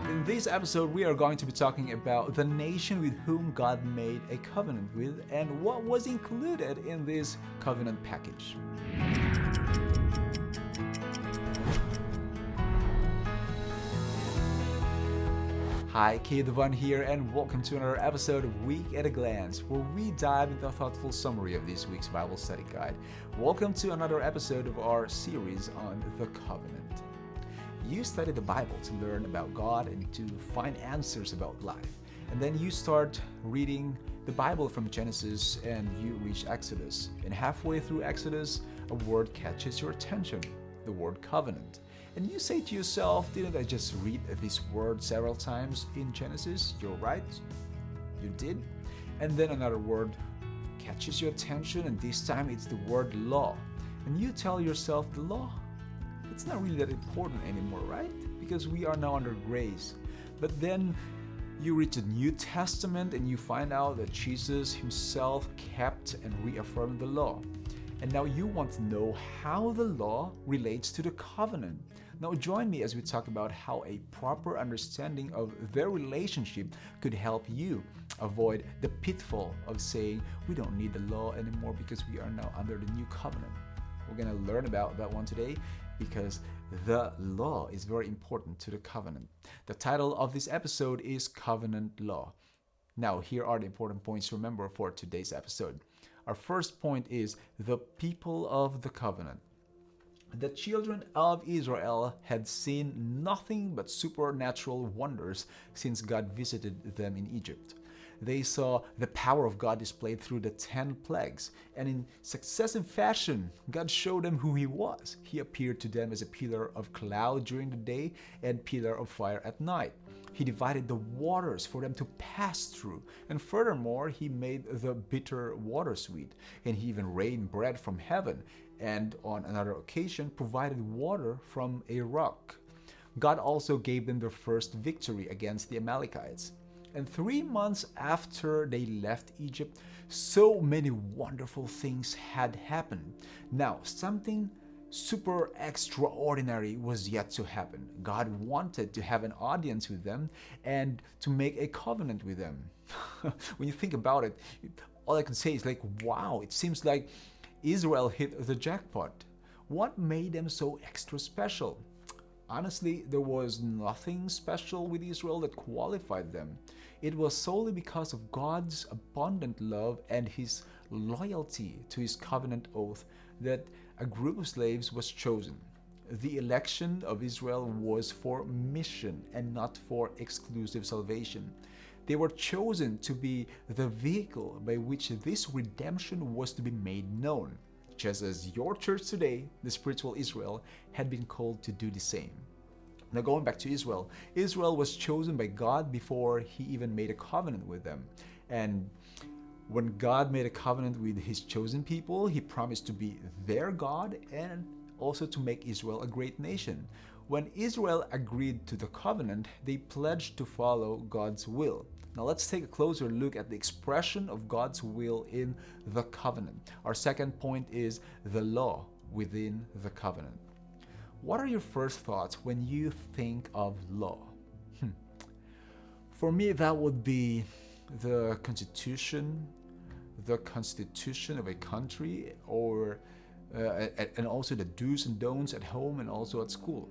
In this episode, we are going to be talking about the nation with whom God made a covenant with and what was included in this covenant package. Hi, Kid Van here, and welcome to another episode of Week at a Glance, where we dive into a thoughtful summary of this week's Bible study guide. Welcome to another episode of our series on the covenant. You study the Bible to learn about God and to find answers about life. And then you start reading the Bible from Genesis and you reach Exodus. And halfway through Exodus, a word catches your attention, the word covenant. And you say to yourself, didn't I just read this word several times in Genesis? You're right, you did. And then another word catches your attention, and this time it's the word law. And you tell yourself, the law? It's not really that important anymore, right? Because we are now under grace. But then you reach the New Testament and you find out that Jesus himself kept and reaffirmed the law. And now you want to know how the law relates to the covenant. Now join me as we talk about how a proper understanding of their relationship could help you avoid the pitfall of saying we don't need the law anymore because we are now under the new covenant. We're going to learn about that one today because the law is very important to the covenant. The title of this episode is Covenant Law. Now here are the important points to remember for today's episode. Our first point is the people of the covenant. The children of Israel had seen nothing but supernatural wonders since God visited them in Egypt. They saw the power of God displayed through the 10 plagues, and in successive fashion, God showed them who He was. He appeared to them as a pillar of cloud during the day and pillar of fire at night. He divided the waters for them to pass through, and furthermore, He made the bitter water sweet, and He even rained bread from heaven, and on another occasion provided water from a rock. God also gave them their first victory against the Amalekites. And 3 months after they left Egypt, so many wonderful things had happened. Now, something super extraordinary was yet to happen. God wanted to have an audience with them and to make a covenant with them. When you think about it, all I can say is like, wow, it seems like Israel hit the jackpot. What made them so extra special? Honestly, there was nothing special with Israel that qualified them. It was solely because of God's abundant love and His loyalty to His covenant oath that a group of slaves was chosen. The election of Israel was for mission and not for exclusive salvation. They were chosen to be the vehicle by which this redemption was to be made known, just as your church today, the spiritual Israel, had been called to do the same. Now going back to Israel, Israel was chosen by God before He even made a covenant with them. And when God made a covenant with His chosen people, He promised to be their God and also to make Israel a great nation. When Israel agreed to the covenant, they pledged to follow God's will. Now let's take a closer look at the expression of God's will in the covenant. Our second point is the law within the covenant. What are your first thoughts when you think of law? For me, that would be the constitution of a country, or and also the do's and don'ts at home and also at school.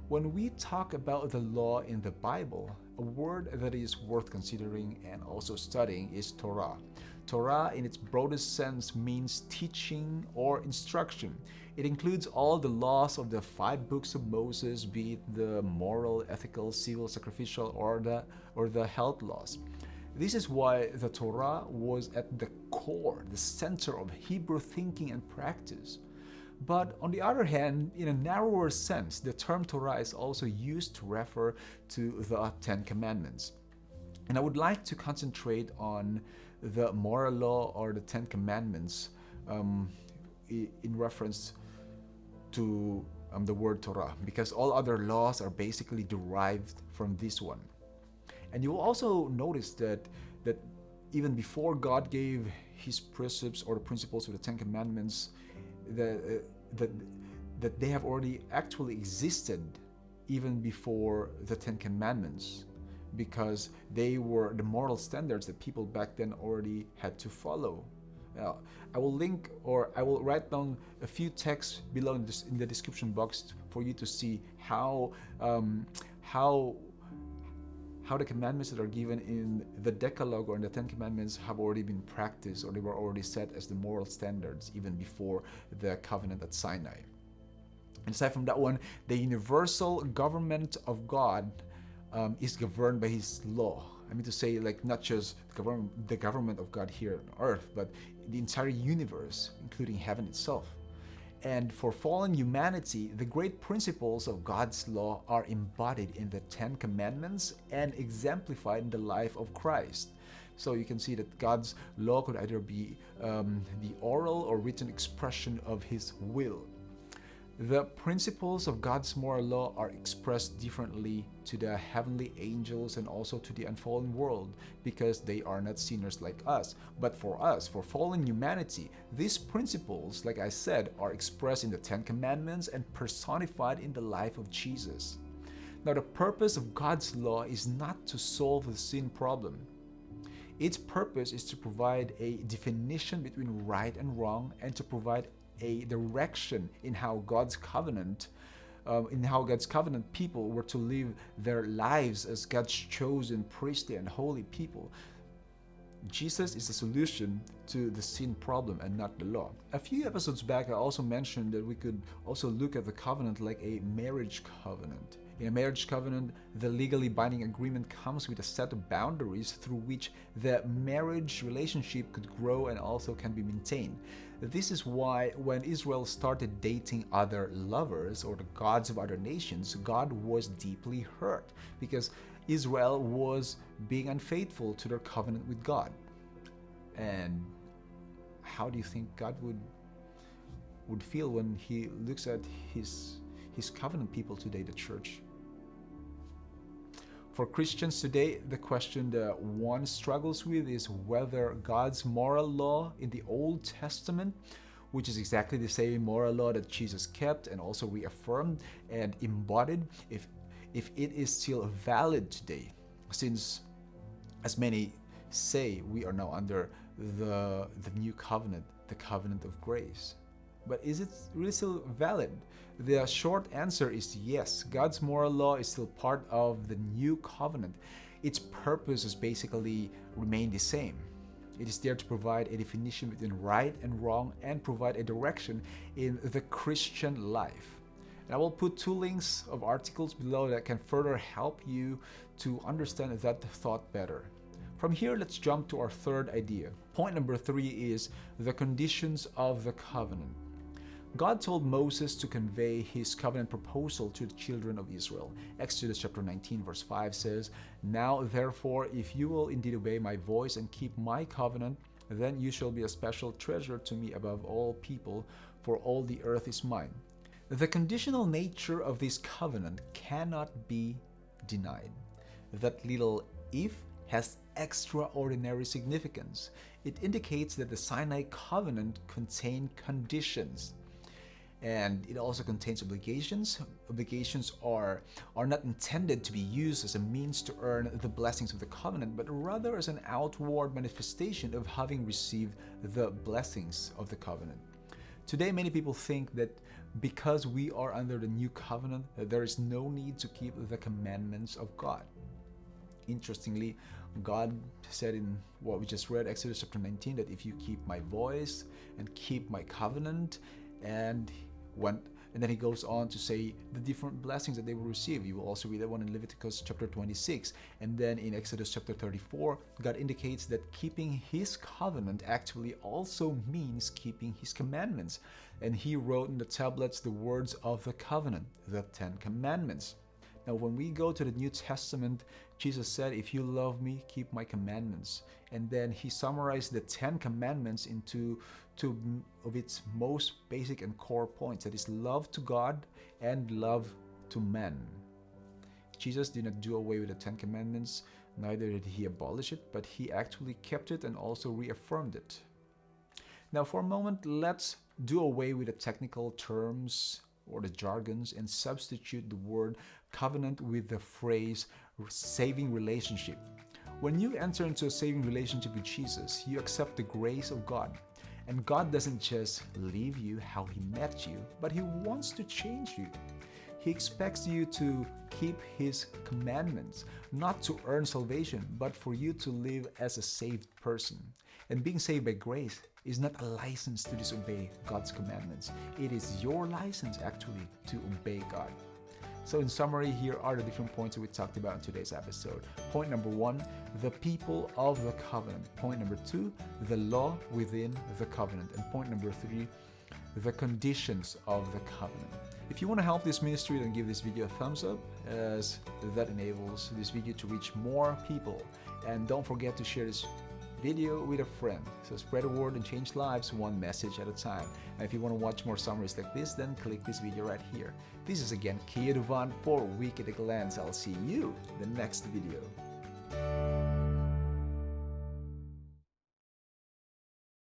When we talk about the law in the Bible, a word that is worth considering and also studying is Torah. Torah, in its broadest sense, means teaching or instruction. It includes all the laws of the 5 books of Moses, be it the moral, ethical, civil, sacrificial, or the health laws. This is why the Torah was at the core, the center of Hebrew thinking and practice. But on the other hand, in a narrower sense, the term Torah is also used to refer to the 10 Commandments. And I would like to concentrate on the moral law or the 10 Commandments in reference to the word Torah, because all other laws are basically derived from this one. And you will also notice that even before God gave His precepts or the principles of the 10 Commandments, that they have already actually existed even before the Ten Commandments, because they were the moral standards that people back then already had to follow. Now, I will link, or I will write down a few texts below in the description box for you to see how how the commandments that are given in the Decalogue or in the Ten Commandments have already been practiced, or they were already set as the moral standards even before the covenant at Sinai. And aside from that one, the universal government of God is governed by His law. I mean to say, like, not just the government of God here on earth, but the entire universe, including heaven itself. And for fallen humanity, the great principles of God's law are embodied in the Ten Commandments and exemplified in the life of Christ. So you can see that God's law could either be the oral or written expression of His will. The principles of God's moral law are expressed differently to the heavenly angels and also to the unfallen world, because they are not sinners like us. But for us, for fallen humanity, these principles, like I said, are expressed in the Ten Commandments and personified in the life of Jesus. Now, the purpose of God's law is not to solve the sin problem. Its purpose is to provide a definition between right and wrong, and to provide a direction in how God's covenant people were to live their lives as God's chosen priestly and holy people. Jesus is the solution to the sin problem and not the law. A few episodes back, I also mentioned that we could also look at the covenant like a marriage covenant. In a marriage covenant, the legally binding agreement comes with a set of boundaries through which the marriage relationship could grow and also can be maintained. This is why when Israel started dating other lovers or the gods of other nations, God was deeply hurt, because Israel was being unfaithful to their covenant with God. And how do you think God would feel when He looks at his covenant people today, the church? For Christians today, the question that one struggles with is whether God's moral law in the Old Testament, which is exactly the same moral law that Jesus kept and also reaffirmed and embodied, if it is still valid today, since, as many say, we are now under the new covenant, the covenant of grace. But is it really still valid? The short answer is yes. God's moral law is still part of the new covenant. Its purpose has basically remained the same. It is there to provide a definition between right and wrong and provide a direction in the Christian life. And I will put 2 links of articles below that can further help you to understand that thought better. From here, let's jump to our third idea. Point number 3 is the conditions of the covenant. God told Moses to convey His covenant proposal to the children of Israel. Exodus chapter 19 verse 5 says, "Now therefore, if you will indeed obey my voice and keep my covenant, then you shall be a special treasure to me above all people, for all the earth is mine." The conditional nature of this covenant cannot be denied. That little "if" has extraordinary significance. It indicates that the Sinai covenant contained conditions. And it also contains obligations. Obligations are not intended to be used as a means to earn the blessings of the covenant, but rather as an outward manifestation of having received the blessings of the covenant. Today, many people think that because we are under the new covenant, that there is no need to keep the commandments of God. Interestingly, God said in what we just read, Exodus chapter 19, that if you keep my voice and keep my covenant, and then He goes on to say the different blessings that they will receive. You will also read that one in Leviticus chapter 26. And then in Exodus chapter 34, God indicates that keeping His covenant actually also means keeping His commandments. And He wrote in the tablets the words of the covenant, the 10 Commandments. Now, when we go to the New Testament, Jesus said, "If you love me, keep my commandments." And then He summarized the 10 Commandments into 2 of its most basic and core points. That is love to God and love to man. Jesus did not do away with the 10 Commandments, neither did He abolish it, but He actually kept it and also reaffirmed it. Now, for a moment, let's do away with the technical terms or the jargons and substitute the word covenant with the phrase saving relationship. When you enter into a saving relationship with Jesus, you accept the grace of God. And God doesn't just leave you how He met you, but He wants to change you. He expects you to keep His commandments, not to earn salvation, but for you to live as a saved person. And being saved by grace is not a license to disobey God's commandments. It is your license, actually, to obey God. So in summary, here are the different points that we talked about in today's episode. Point number 1, the people of the covenant. Point number 2, the law within the covenant. And point number 3, the conditions of the covenant. If you want to help this ministry, then give this video a thumbs up, as that enables this video to reach more people. And don't forget to share this video with a friend. So spread the word and change lives one message at a time. And if you want to watch more summaries like this, then click this video right here. This is again Kia Duvan for Week at a Glance. I'll see you in the next video.